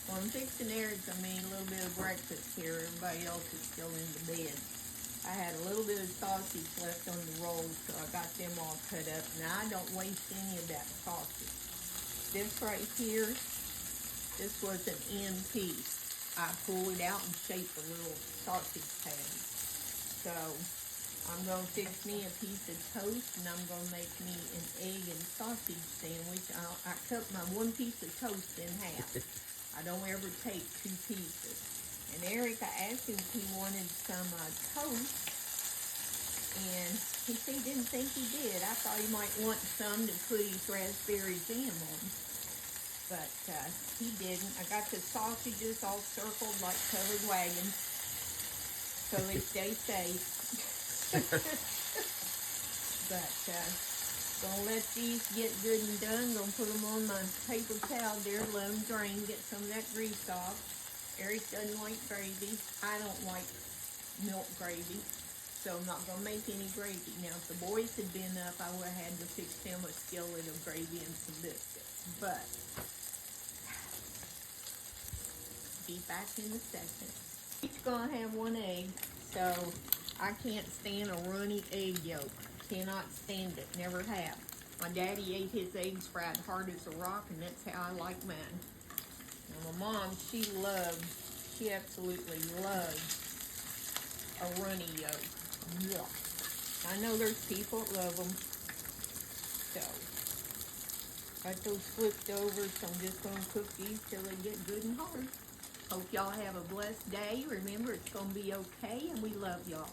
Well, I'm fixing Erica me a little bit of breakfast here. Everybody else is still in the bed. I had a little bit of sausage left on the rolls, so I got them all cut up. Now I don't waste any of that sausage. This right here, this was an end piece. I pull it out and shape a little sausage patty. So I'm going to fix me a piece of toast, and I'm going to make me an egg and sausage sandwich. I cut my one piece of toast in half. I don't ever take two pieces. And Erica asked him if he wanted some toast, and he said he didn't think he did. I thought he might want some to put his raspberry jam on, but he didn't. I got the sausages all circled like covered wagons, so they stay safe. But gonna let these get good and done. Gonna put them on my paper towel there, let them drain, get some of that grease off. Eric doesn't like gravy. I don't like milk gravy, so I'm not gonna make any gravy. Now, if the boys had been up, I would have had to fix them a skillet of gravy and some biscuits. But be back in a second. Each gonna have one egg, so I can't stand a runny egg yolk. Cannot stand it, never have. My daddy ate his eggs fried hard as a rock, and that's how I like mine. Now, my mom, she absolutely loves a runny yolk. Yeah. I know there's people that love them. So, got those flipped over, so I'm just going to cook these till they get good and hard. Hope y'all have a blessed day. Remember, it's going to be okay, and we love y'all.